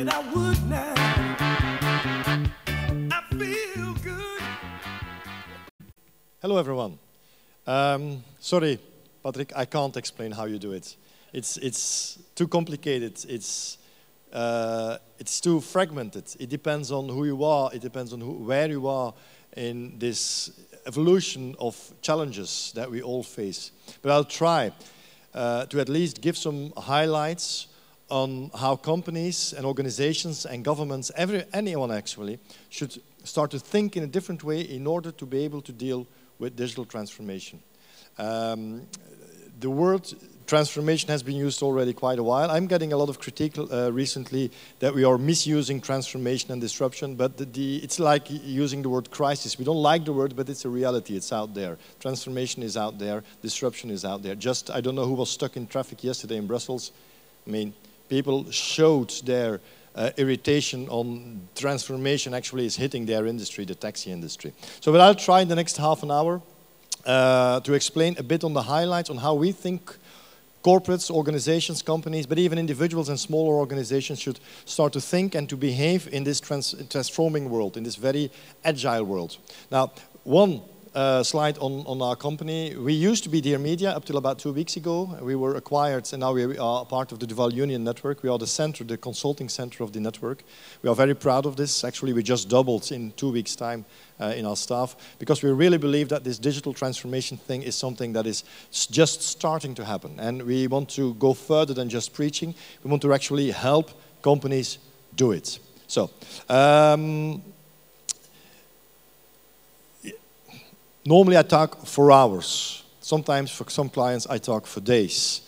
said I would now. I feel good. Hello, everyone. Sorry, Patrick, I can't explain how you do it. It's too complicated. It's too fragmented. It depends on who you are. It depends on where you are in this evolution of challenges that we all face. But I'll try to at least give some highlights on how companies and organizations and governments, anyone actually, should start to think in a different way in order to be able to deal with digital transformation. The word transformation has been used already quite a while. I'm getting a lot of critique recently that we are misusing transformation and disruption, but it's like using the word crisis. We don't like the word, but it's a reality. It's out there. Transformation is out there. Disruption is out there. I don't know who was stuck in traffic yesterday in Brussels. I mean, people showed their irritation on transformation actually is hitting their industry, the taxi industry. So what I'll try in the next half an hour to explain a bit on the highlights on how we think corporates, organizations, companies, but even individuals and smaller organizations should start to think and to behave in this transforming world, in this very agile world. Now, one slide on our company. We used to be Dear Media up till about 2 weeks ago. We were acquired and now we are part of the Duval Union network. We are the center, the consulting center of the network. We are very proud of this. Actually, we just doubled in 2 weeks' time in our staff because we really believe that this digital transformation thing is something that is just starting to happen. And we want to go further than just preaching. We want to actually help companies do it. So, normally I talk for hours. Sometimes for some clients I talk for days.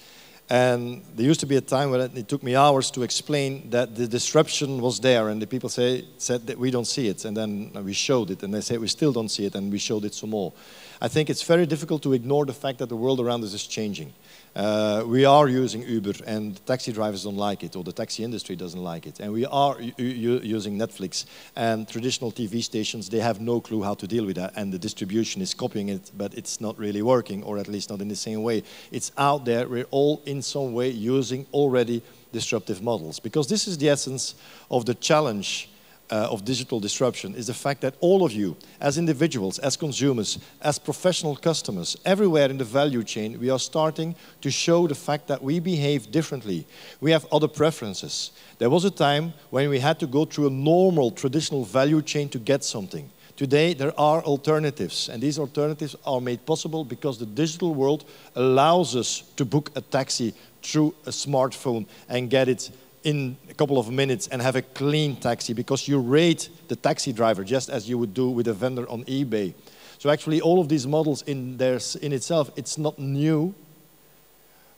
And there used to be a time when it took me hours to explain that the disruption was there and the people said that we don't see it. And then we showed it and they say we still don't see it and we showed it some more. I think it's very difficult to ignore the fact that the world around us is changing. We are using Uber and taxi drivers don't like it or the taxi industry doesn't like it. And we are using Netflix and traditional TV stations, they have no clue how to deal with that and the distribution is copying it, but it's not really working or at least not in the same way. It's out there, we're all in some way using already disruptive models because this is the essence of the challenge of digital disruption is the fact that all of you, as individuals, as consumers, as professional customers, everywhere in the value chain, we are starting to show the fact that we behave differently. We have other preferences. There was a time when we had to go through a normal, traditional value chain to get something. Today, there are alternatives, and these alternatives are made possible because the digital world allows us to book a taxi through a smartphone and get it in a couple of minutes and have a clean taxi because you rate the taxi driver just as you would do with a vendor on eBay. So actually all of these models in itself, it's not new,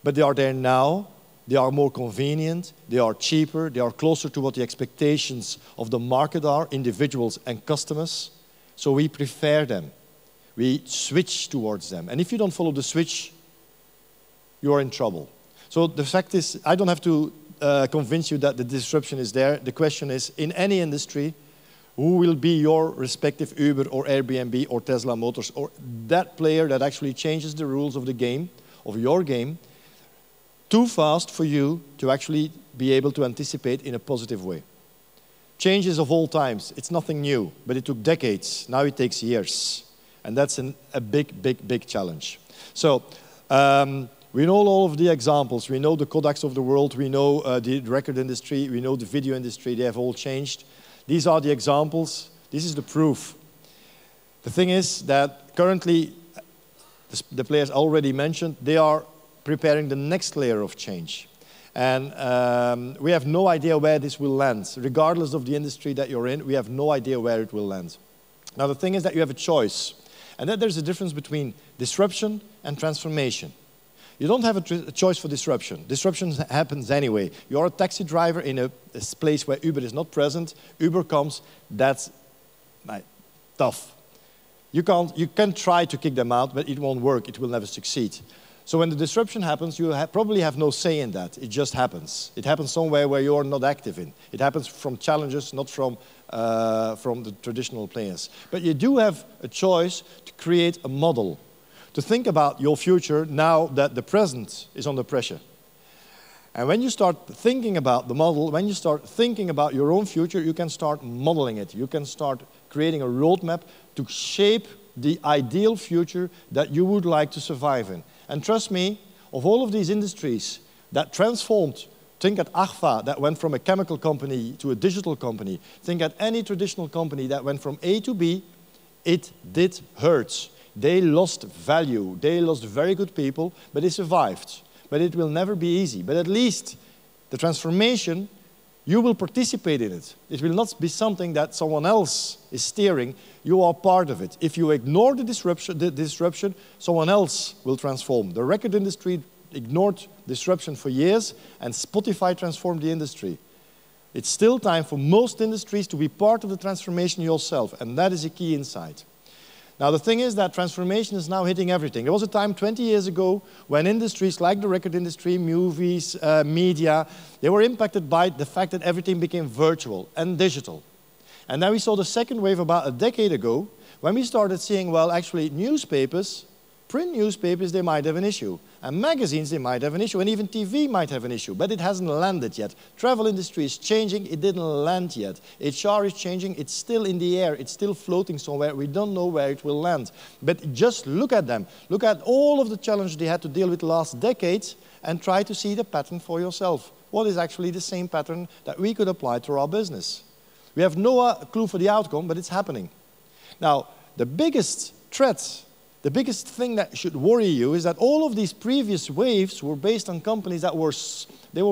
but they are there now. They are more convenient, they are cheaper, they are closer to what the expectations of the market are, individuals and customers. So we prefer them. We switch towards them. And if you don't follow the switch, you are in trouble. So the fact is, I don't have to convince you that the disruption is there. The question is, in any industry, who will be your respective Uber or Airbnb or Tesla Motors or that player that actually changes the rules of the game, of your game, too fast for you to actually be able to anticipate in a positive way. Changes of all times. It's nothing new, but it took decades. Now it takes years. And that's a big, big, big challenge. So, we know all of the examples. We know the Kodaks of the world. We know the record industry. We know the video industry. They have all changed. These are the examples. This is the proof. The thing is that currently, the players already mentioned, they are preparing the next layer of change. And we have no idea where this will land. Regardless of the industry that you're in, we have no idea where it will land. Now, the thing is that you have a choice. And that there's a difference between disruption and transformation. You don't have a choice for disruption. Disruption happens anyway. You're a taxi driver in a place where Uber is not present. Uber comes, that's tough. You can try to kick them out, but it won't work. It will never succeed. So when the disruption happens, you probably have no say in that. It just happens. It happens somewhere where you're not active in. It happens from challengers, not from the traditional players. But you do have a choice to create a model, to think about your future now that the present is under pressure. And when you start thinking about the model, when you start thinking about your own future, you can start modeling it. You can start creating a roadmap to shape the ideal future that you would like to survive in. And trust me, of all of these industries that transformed, think at Agfa that went from a chemical company to a digital company. Think at any traditional company that went from A to B, it did hurt. They lost value. They lost very good people, but they survived. But it will never be easy. But at least the transformation, you will participate in it. It will not be something that someone else is steering. You are part of it. If you ignore the disruption, someone else will transform. The record industry ignored disruption for years, and Spotify transformed the industry. It's still time for most industries to be part of the transformation yourself, and that is a key insight. Now, the thing is that transformation is now hitting everything. There was a time 20 years ago when industries like the record industry, movies, media, they were impacted by the fact that everything became virtual and digital. And then we saw the second wave about a decade ago when we started seeing, well, actually newspapers, print newspapers, they might have an issue. And magazines, they might have an issue. And even TV might have an issue. But it hasn't landed yet. Travel industry is changing. It didn't land yet. HR is changing. It's still in the air. It's still floating somewhere. We don't know where it will land. But just look at them. Look at all of the challenges they had to deal with the last decades and try to see the pattern for yourself. What is actually the same pattern that we could apply to our business? We have no clue for the outcome, but it's happening. Now, the biggest threat, the biggest thing that should worry you is that all of these previous waves were based on companies that were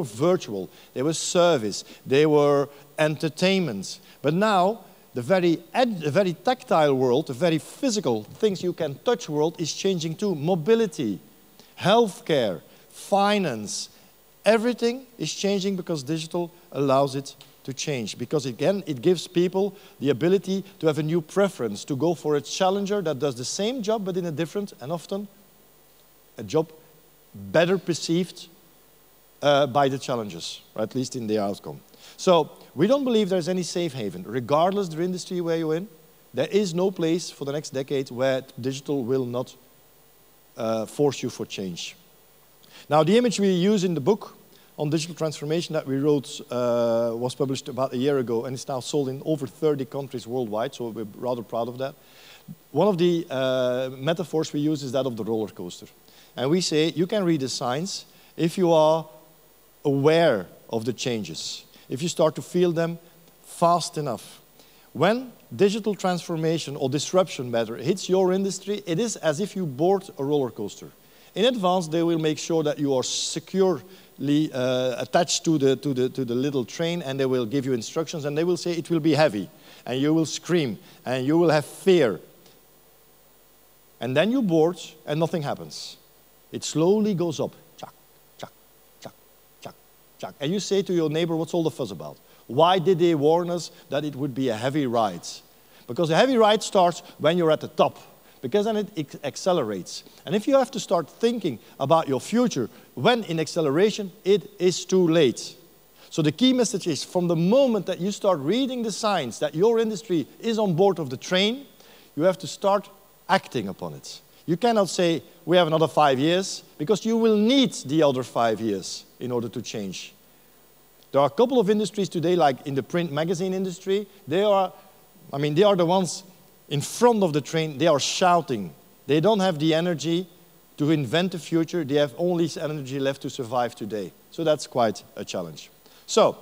virtual, they were service, they were entertainment. But now, the very tactile world, the very physical things you can touch world is changing too. Mobility, healthcare, finance, everything is changing because digital allows it to change. Because again, it gives people the ability to have a new preference, to go for a challenger that does the same job but in a different and often a job better perceived by the challengers, or at least in the outcome. So we don't believe there's any safe haven. Regardless of the industry where you're in, there is no place for the next decade where digital will not force you for change. Now, the image we use in the book on digital transformation that we wrote was published about a year ago, and it's now sold in over 30 countries worldwide, so we're rather proud of that. One of the metaphors we use is that of the roller coaster. And we say you can read the signs if you are aware of the changes, if you start to feel them fast enough. When digital transformation or disruption matter hits your industry, it is as if you board a roller coaster. In advance, they will make sure that you are securely attached to the little train, and they will give you instructions, and they will say it will be heavy, and you will scream, and you will have fear. And then you board, and nothing happens. It slowly goes up. Chuck, chuck, chuck, chuck, chuck. And you say to your neighbor, what's all the fuss about? Why did they warn us that it would be a heavy ride? Because a heavy ride starts when you're at the top, because then it accelerates. And if you have to start thinking about your future when in acceleration, it is too late. So the key message is, from the moment that you start reading the signs that your industry is on board of the train, you have to start acting upon it. You cannot say, we have another 5 years, because you will need the other 5 years in order to change. There are a couple of industries today, like in the print magazine industry, they are the ones in front of the train. They are shouting. They don't have the energy to invent the future. They have only energy left to survive today. So that's quite a challenge. So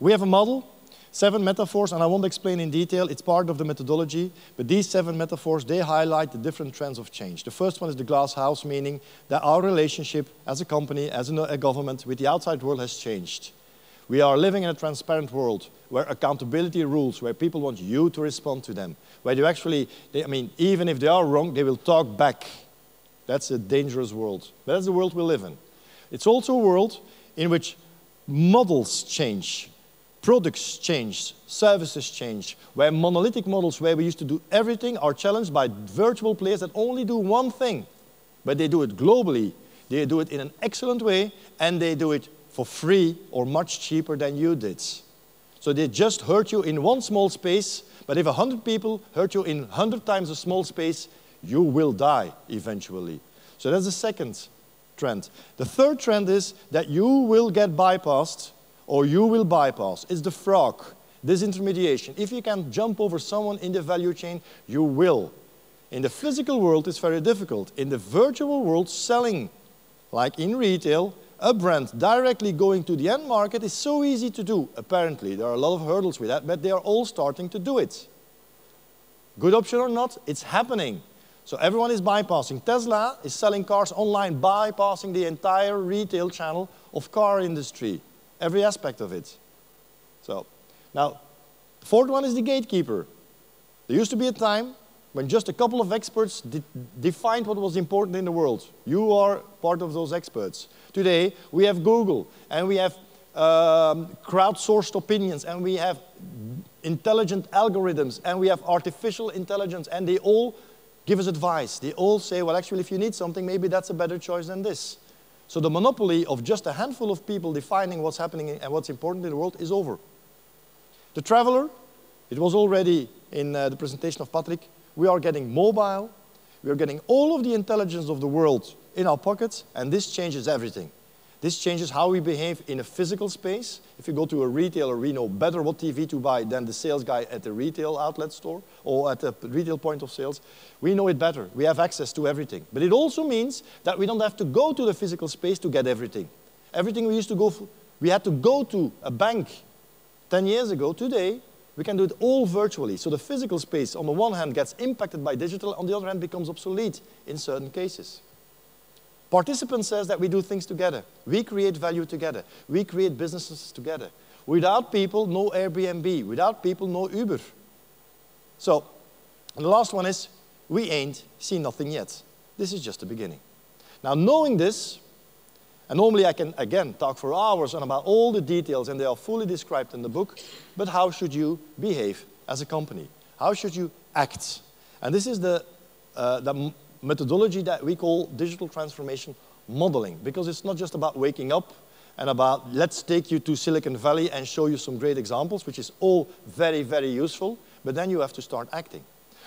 we have a model, 7 metaphors, and I won't explain in detail. It's part of the methodology. But these 7 metaphors, they highlight the different trends of change. The first one is the glass house, meaning that our relationship as a company, as a government, with the outside world has changed. We are living in a transparent world where accountability rules, where people want you to respond to them, where you actually, even if they are wrong, they will talk back. That's a dangerous world. But that's the world we live in. It's also a world in which models change, products change, services change, where monolithic models, where we used to do everything, are challenged by virtual players that only do one thing, but they do it globally. They do it in an excellent way, and they do it for free or much cheaper than you did. So they just hurt you in one small space, but if 100 people hurt you in 100 times a small space, you will die eventually. So that's the second trend. The third trend is that you will get bypassed, or you will bypass. It's the frog, disintermediation. If you can jump over someone in the value chain, you will. In the physical world, it's very difficult. In the virtual world, selling, like in retail, a brand directly going to the end market is so easy to do. Apparently, there are a lot of hurdles with that, but they are all starting to do it. Good option or not, it's happening. So everyone is bypassing. Tesla is selling cars online, bypassing the entire retail channel of car industry, every aspect of it. So now, the fourth one is the gatekeeper. There used to be a time when just a couple of experts defined what was important in the world. You are part of those experts. Today, we have Google, and we have crowdsourced opinions, and we have intelligent algorithms, and we have artificial intelligence, and they all give us advice. They all say, well, actually, if you need something, maybe that's a better choice than this. So the monopoly of just a handful of people defining what's happening and what's important in the world is over. The traveler, it was already in the presentation of Patrick, we are getting mobile, we are getting all of the intelligence of the world in our pockets, and this changes everything. This changes how we behave in a physical space. If you go to a retailer, we know better what TV to buy than the sales guy at the retail outlet store or at the retail point of sales. We know it better. We have access to everything. But it also means that we don't have to go to the physical space to get everything. Everything we used to go for, we had to go to a bank 10 years ago. Today, we can do it all virtually. So the physical space, on the one hand, gets impacted by digital, on the other hand, becomes obsolete in certain cases. Participant says that we do things together. We create value together. We create businesses together. Without people, no Airbnb. Without people, no Uber. So, and the last one is, we ain't seen nothing yet. This is just the beginning. Now, knowing this, and normally I can, again, talk for hours on about all the details, and they are fully described in the book, but how should you behave as a company? How should you act? And this is the methodology that we call digital transformation modeling, because it's not just about waking up and about let's take you to Silicon Valley and show you some great examples, which is all very, very useful, but then you have to start acting.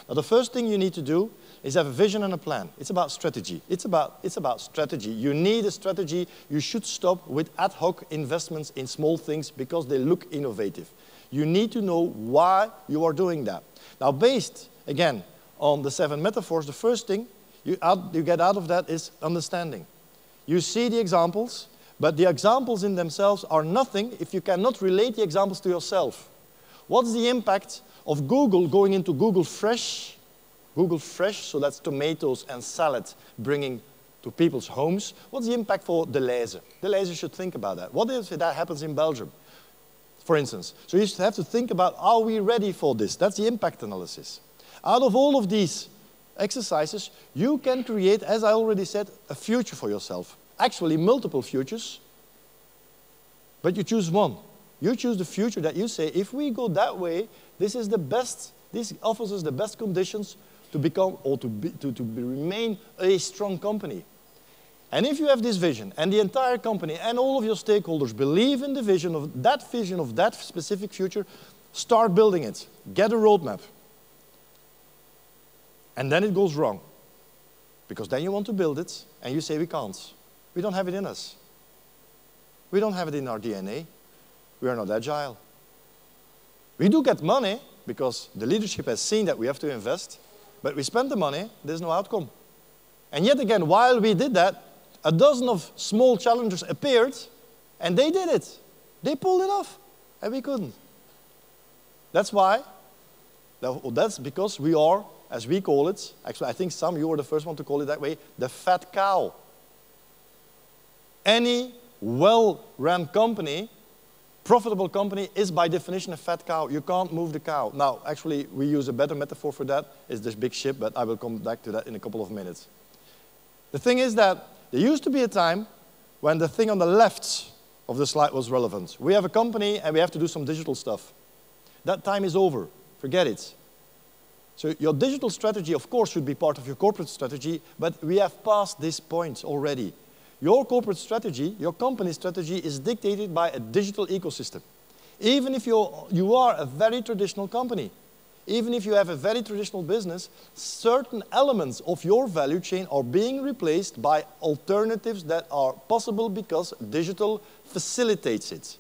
Now, the first thing you need to do is have a vision and a plan. It's about strategy. It's about strategy. You need a strategy. You should stop with ad hoc investments in small things because they look innovative. You need to know why you are doing that. Now, based, again, on the 7 metaphors, the first thing you get out of that is understanding. You see the examples, but the examples in themselves are nothing if you cannot relate the examples to yourself. What's the impact of Google going into Google Fresh? Google Fresh, so that's tomatoes and salad bringing to people's homes. What's the impact for Deleuze? Deleuze should think about that. What if that happens in Belgium, for instance? So you have to think about, are we ready for this? That's the impact analysis. Out of all of these exercises, you can create, as I already said, a future for yourself. Actually, multiple futures, but you choose one. You choose the future that you say, if we go that way, this is the best, this offers us the best conditions to become or to remain a strong company. And if you have this vision, and the entire company and all of your stakeholders believe in the vision of that specific future, start building it. Get a roadmap. And then it goes wrong. Because then you want to build it, and you say we can't. We don't have it in us. We don't have it in our DNA. We are not agile. We do get money, because the leadership has seen that we have to invest, but we spend the money, there's no outcome. And yet again, while we did that, a dozen of small challengers appeared, and they did it. They pulled it off, and we couldn't. That's why, that's because we are, as we call it, actually I think some, you were the first one to call it that way, the fat cow. Any well-run company, profitable company, is by definition a fat cow. You can't move the cow. Now, actually, we use a better metaphor for that, is this big ship, but I will come back to that in a couple of minutes. The thing is that there used to be a time when the thing on the left of the slide was relevant. We have a company and we have to do some digital stuff. That time is over. Forget it. So your digital strategy, of course, should be part of your corporate strategy, but we have passed this point already. Your corporate strategy, your company strategy is dictated by a digital ecosystem. Even if you are a very traditional company, even if you have a very traditional business, certain elements of your value chain are being replaced by alternatives that are possible because digital facilitates it.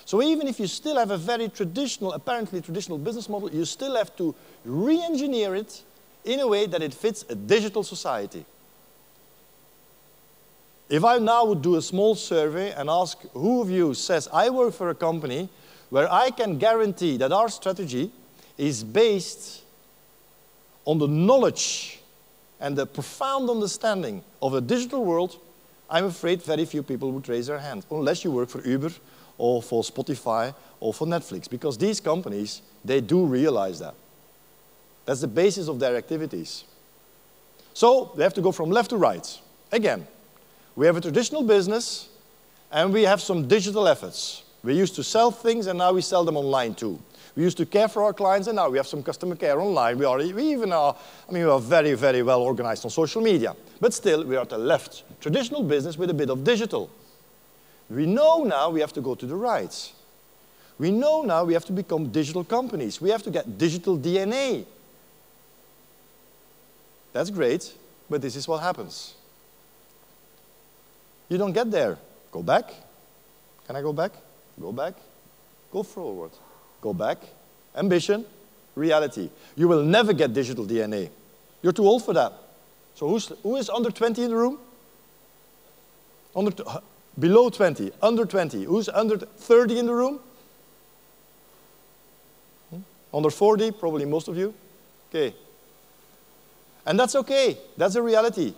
So even if you still have a very traditional, apparently traditional business model, you still have to re-engineer it in a way that it fits a digital society. If I now would do a small survey and ask who of you says, I work for a company where I can guarantee that our strategy is based on the knowledge and the profound understanding of a digital world, I'm afraid very few people would raise their hand, unless you work for Uber or for Spotify or for Netflix, because these companies, they do realize that. That's the basis of their activities. So they have to go from left to right. Again, we have a traditional business and we have some digital efforts. We used to sell things and now we sell them online too. We used to care for our clients and now we have some customer care online. We are very, very well organized on social media. But still, we are at the left. Traditional business with a bit of digital. We know now we have to go to the right. We know now we have to become digital companies. We have to get digital DNA. That's great, but this is what happens. You don't get there. Go back. Can I go back? Go back. Go forward. Go back. Ambition. Reality. You will never get digital DNA. You're too old for that. So who is under 20 in the room? Below 20. Under 20. Who's under 30 in the room? Under 40? Probably most of you. Okay. And that's okay. That's a reality.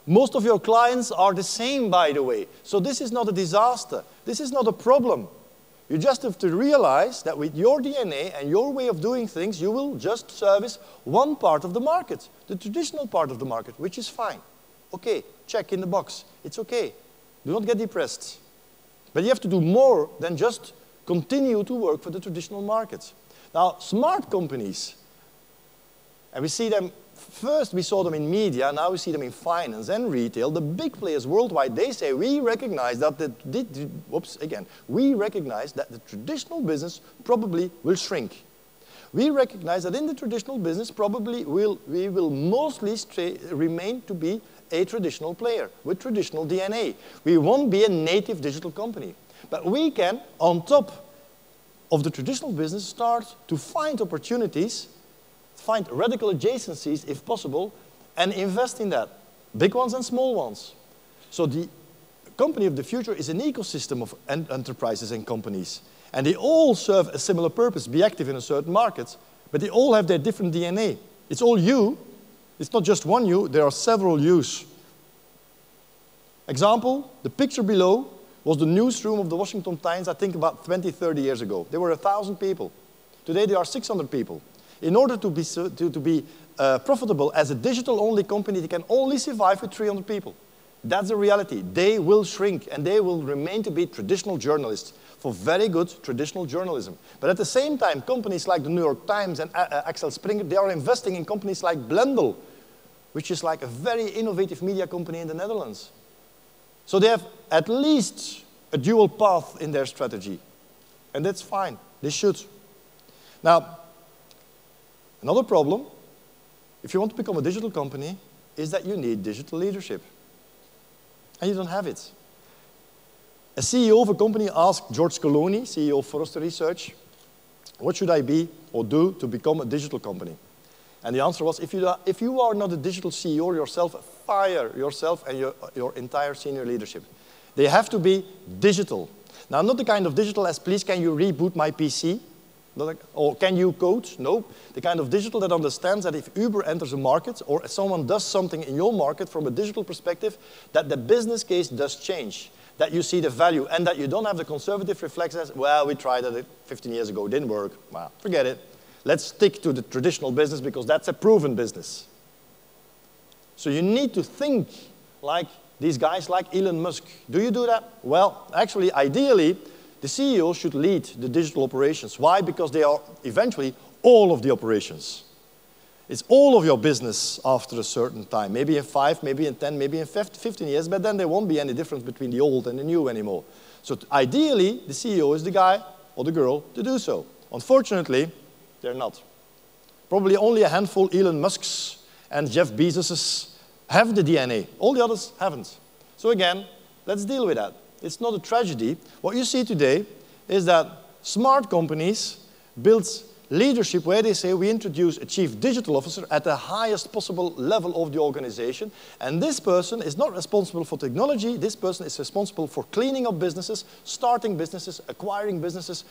Most of your clients are the same, by the way. So this is not a disaster. This is not a problem. You just have to realize that with your DNA and your way of doing things, you will just service one part of the market, the traditional part of the market, which is fine. Okay, check in the box. It's okay. Do not get depressed. But you have to do more than just continue to work for the traditional market. Now, smart companies, and we see them. First, we saw them in media, now we see them in finance and retail. The big players worldwide, they say, we recognize that we recognize that the traditional business probably will shrink. We recognize that in the traditional business, probably we will mostly remain to be a traditional player with traditional DNA. We won't be a native digital company. But we can, on top of the traditional business, start to find opportunities, find radical adjacencies, if possible, and invest in that. Big ones and small ones. So the company of the future is an ecosystem of enterprises and companies. And they all serve a similar purpose, be active in a certain market, but they all have their different DNA. It's all you. It's not just one you, there are several yous. Example, the picture below was the newsroom of the Washington Times, I think about 20, 30 years ago. There were 1,000 people. Today there are 600 people. In order to be profitable as a digital-only company, they can only survive with 300 people. That's the reality. They will shrink, and they will remain to be traditional journalists for very good traditional journalism. But at the same time, companies like the New York Times and Axel Springer, they are investing in companies like Blendel, which is like a very innovative media company in the Netherlands. So they have at least a dual path in their strategy. And that's fine. They should. Now, another problem, if you want to become a digital company, is that you need digital leadership. And you don't have it. A CEO of a company asked George Colony, CEO of Forrester Research, what should I be or do to become a digital company? And the answer was, if you are not a digital CEO yourself, fire yourself and your entire senior leadership. They have to be digital. Now, not the kind of digital as, please, can you reboot my PC? Or can you code? No. The kind of digital that understands that if Uber enters a market or someone does something in your market from a digital perspective, that the business case does change, that you see the value, and that you don't have the conservative reflexes, well, we tried it 15 years ago, it didn't work. Well, forget it. Let's stick to the traditional business because that's a proven business. So you need to think like these guys like Elon Musk. Do you do that? Well, actually, ideally, the CEO should lead the digital operations. Why? Because they are eventually all of the operations. It's all of your business after a certain time. Maybe in 5, maybe in 10, maybe in 15 years, but then there won't be any difference between the old and the new anymore. So ideally, the CEO is the guy or the girl to do so. Unfortunately, they're not. Probably only a handful, Elon Musk's and Jeff Bezos's, have the DNA. All the others haven't. So again, let's deal with that. It's not a tragedy. What you see today is that smart companies build leadership where they say we introduce a chief digital officer at the highest possible level of the organization, and this person is not responsible for technology, this person is responsible for cleaning up businesses, starting businesses, acquiring businesses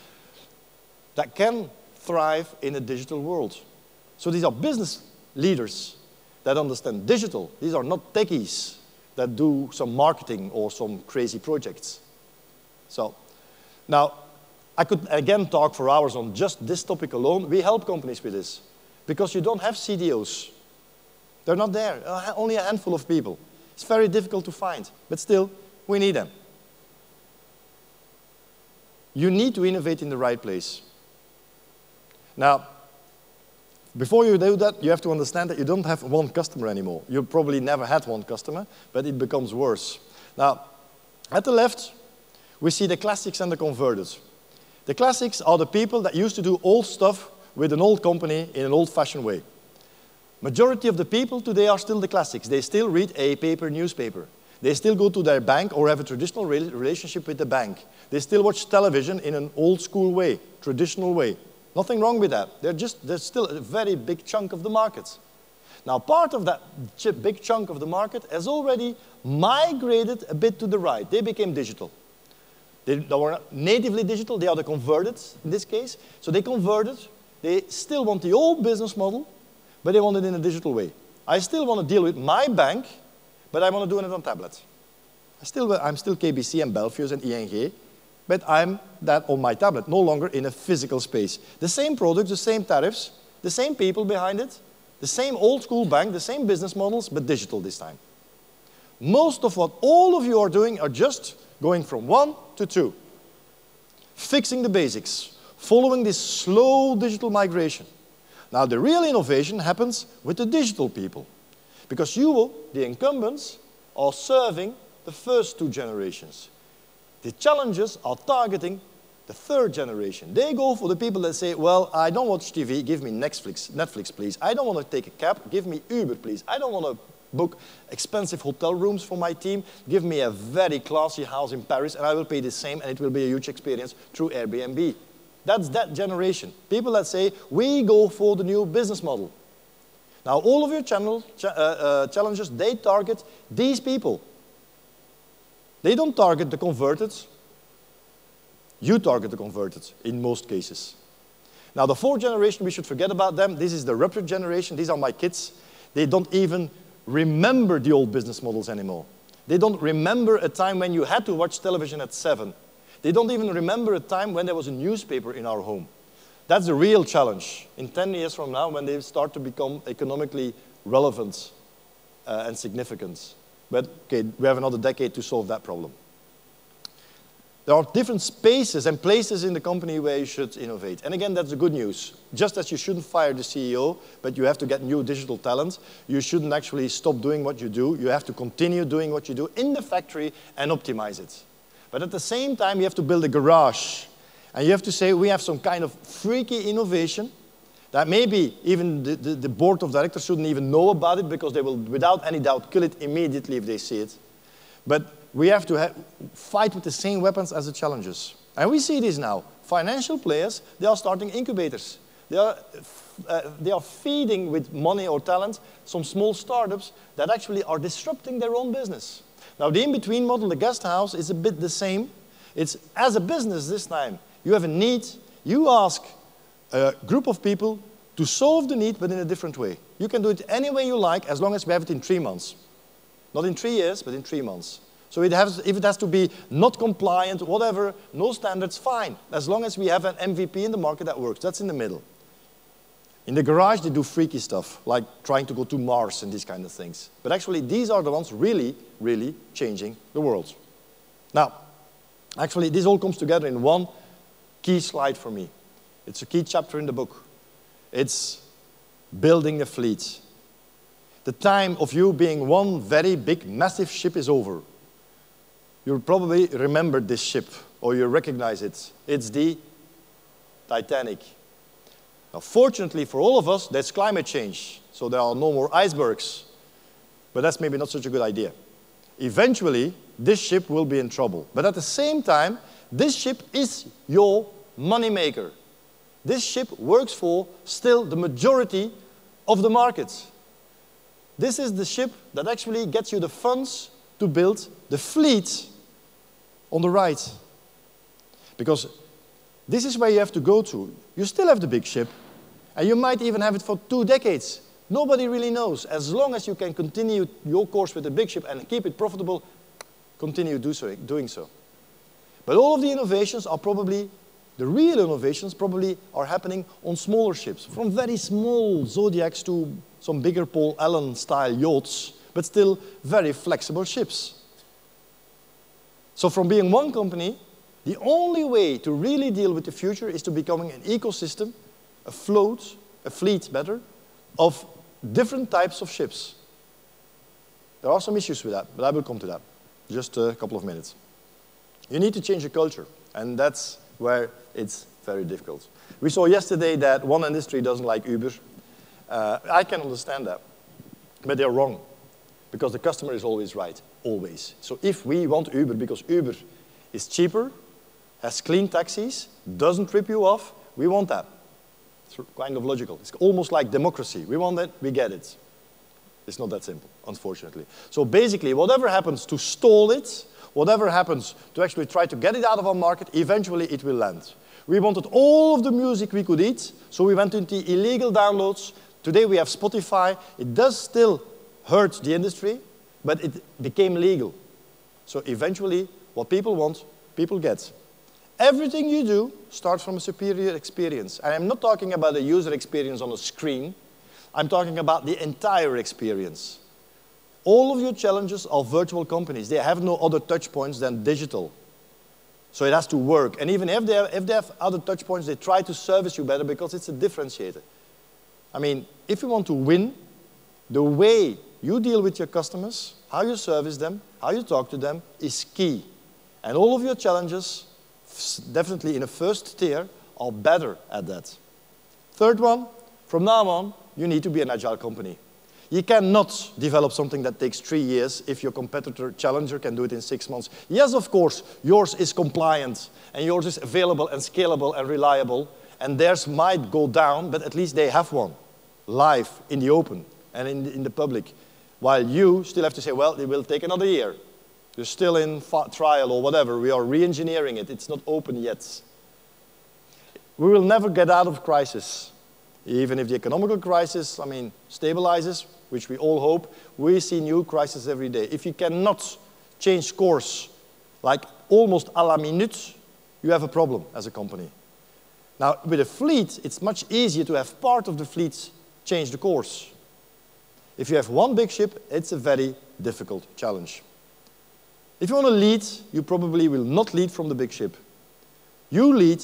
that can thrive in a digital world. So these are business leaders that understand digital. These are not techies that do some marketing or some crazy projects. So now, I could, again, talk for hours on just this topic alone. We help companies with this because you don't have CDOs. They're not there. Only a handful of people. It's very difficult to find, but still, we need them. You need to innovate in the right place. Now, before you do that, you have to understand that you don't have one customer anymore. You probably never had one customer, but it becomes worse. Now, at the left, we see the classics and the converted. The classics are the people that used to do old stuff with an old company in an old-fashioned way. Majority of the people today are still the classics. They still read a paper newspaper. They still go to their bank or have a traditional relationship with the bank. They still watch television in an old-school way, traditional way. Nothing wrong with that. They're still a very big chunk of the market. Now, part of that big chunk of the market has already migrated a bit to the right. They became digital. They were not natively digital, they are the converted in this case. So they converted, they still want the old business model, but they want it in a digital way. I still want to deal with my bank, but I want to do it on tablet. I'm still KBC and Belfius and ING, but I'm that on my tablet, no longer in a physical space. The same products, the same tariffs, the same people behind it, the same old school bank, the same business models, but digital this time. Most of what all of you are doing are just going from 1 to 2, fixing the basics, following this slow digital migration. Now, the real innovation happens with the digital people, because you, the incumbents, are serving the first 2 generations. The challengers are targeting the 3rd generation. They go for the people that say, well, I don't watch TV, give me Netflix, please. I don't want to take a cab, give me Uber, please. I don't want to book expensive hotel rooms for my team, give me a very classy house in Paris, and I will pay the same, and it will be a huge experience through Airbnb. That's that generation. People that say, we go for the new business model. Now, all of your challengers, they target these people. They don't target the converted. You target the converted in most cases. Now, the 4th generation, we should forget about them. This is the ruptured generation. These are my kids. They don't even remember the old business models anymore. They don't remember a time when you had to watch television at 7. They don't even remember a time when there was a newspaper in our home. That's the real challenge in 10 years from now when they start to become economically relevant and significant. But okay, we have another decade to solve that problem. There are different spaces and places in the company where you should innovate. And again, that's the good news. Just as you shouldn't fire the CEO, but you have to get new digital talent, you shouldn't actually stop doing what you do. You have to continue doing what you do in the factory and optimize it. But at the same time, you have to build a garage. And you have to say, we have some kind of freaky innovation that maybe even the board of directors shouldn't even know about it because they will, without any doubt, kill it immediately if they see it. But we have to fight with the same weapons as the challengers. And we see this now. Financial players, they are starting incubators. They are feeding with money or talent some small startups that actually are disrupting their own business. Now, the in-between model, the guest house, is a bit the same. It's as a business this time. You have a need. You ask a group of people to solve the need, but in a different way. You can do it any way you like, as long as we have it in 3 months. Not in 3 years, but in 3 months. So if it has to be not compliant, whatever, no standards, fine. As long as we have an MVP in the market that works. That's in the middle. In the garage, they do freaky stuff, like trying to go to Mars and these kind of things. But actually, these are the ones really, really changing the world. Now, actually, this all comes together in one key slide for me. It's a key chapter in the book. It's building a fleet. The time of you being one very big, massive ship is over. You'll probably remember this ship, or you recognize it. It's the Titanic. Now, fortunately for all of us, that's climate change. So there are no more icebergs. But that's maybe not such a good idea. Eventually, this ship will be in trouble. But at the same time, this ship is your moneymaker. This ship works for still the majority of the market. This is the ship that actually gets you the funds to build the fleet on the right. Because this is where you have to go to. You still have the big ship, and you might even have it for 2 decades. Nobody really knows. As long as you can continue your course with the big ship and keep it profitable, continue doing so. But all of the innovations are probably, the real innovations probably are happening on smaller ships, from very small Zodiacs to some bigger Paul Allen-style yachts, but still very flexible ships. So from being one company, the only way to really deal with the future is to becoming an ecosystem, a fleet better, of different types of ships. There are some issues with that, but I will come to that. Just a couple of minutes. You need to change the culture, and that's where it's very difficult. We saw yesterday that one industry doesn't like Uber. I can understand that, but they're wrong, because the customer is always right, always. So if we want Uber because Uber is cheaper, has clean taxis, doesn't rip you off, we want that. It's kind of logical. It's almost like democracy. We want it, we get it. It's not that simple, unfortunately. So basically, whatever happens to stall it, whatever happens to actually try to get it out of our market, eventually it will land. We wanted all of the music we could eat, so we went into illegal downloads. Today we have Spotify. It does still hurt the industry, but it became legal. So eventually, what people want, people get. Everything you do starts from a superior experience. And I'm not talking about a user experience on a screen. I'm talking about the entire experience. All of your challenges are virtual companies. They have no other touch points than digital. So it has to work. And even if they have other touch points, they try to service you better because it's a differentiator. I mean, if you want to win, the way you deal with your customers, how you service them, how you talk to them is key. And all of your challenges, definitely in a first tier, are better at that. Third one, from now on, you need to be an agile company. You cannot develop something that takes 3 years if your competitor, challenger, can do it in 6 months. Yes, of course, yours is compliant, and yours is available and scalable and reliable, and theirs might go down, but at least they have one, live, in the open, and in the public. While you still have to say, well, it will take another year. You're still in trial or whatever. We are re-engineering it. It's not open yet. We will never get out of crisis. Even if the economical crisis, stabilizes, which we all hope, we see new crises every day. If you cannot change course, like almost à la minute, you have a problem as a company. Now, with a fleet, it's much easier to have part of the fleet change the course. If you have one big ship, it's a very difficult challenge. If you want to lead, you probably will not lead from the big ship. You lead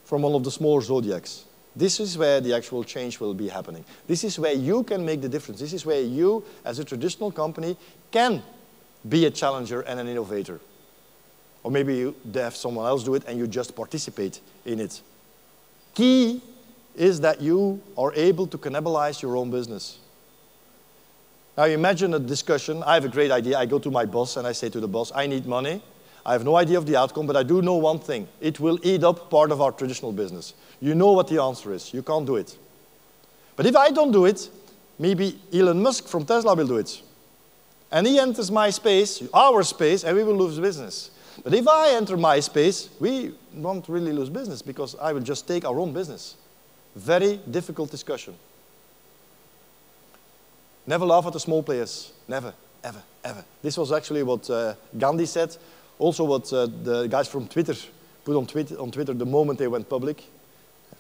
from one of the smaller Zodiacs. This is where the actual change will be happening. This is where you can make the difference. This is where you, as a traditional company, can be a challenger and an innovator. Or maybe you have someone else do it and you just participate in it. Key is that you are able to cannibalize your own business. Now imagine a discussion. I have a great idea. I go to my boss and I say to the boss, I need money. I have no idea of the outcome, but I do know one thing. It will eat up part of our traditional business. You know what the answer is. You can't do it. But if I don't do it, maybe Elon Musk from Tesla will do it. And he enters my space, our space, and we will lose business. But if I enter my space, we won't really lose business because I will just take our own business. Very difficult discussion. Never laugh at the small players. Never, ever, ever. This was actually what Gandhi said. Also what the guys from Twitter put on Twitter the moment they went public.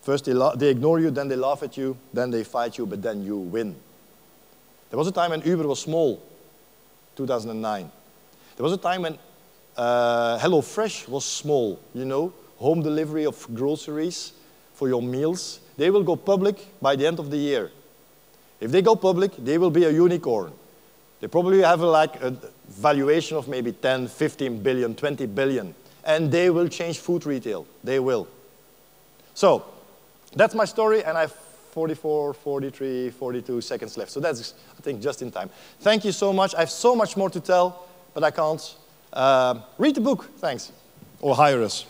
First they ignore you, then they laugh at you, then they fight you, but then you win. There was a time when Uber was small, 2009. There was a time when HelloFresh was small, you know, home delivery of groceries for your meals. They will go public by the end of the year. If they go public, they will be a unicorn. They probably have a valuation of maybe 10, 15 billion, 20 billion. And they will change food retail. They will. So, that's my story, and I 44, 43, 42 seconds left. So that's, I think, just in time. Thank you so much. I have so much more to tell, but I can't. Read the book. Thanks. Or hire us.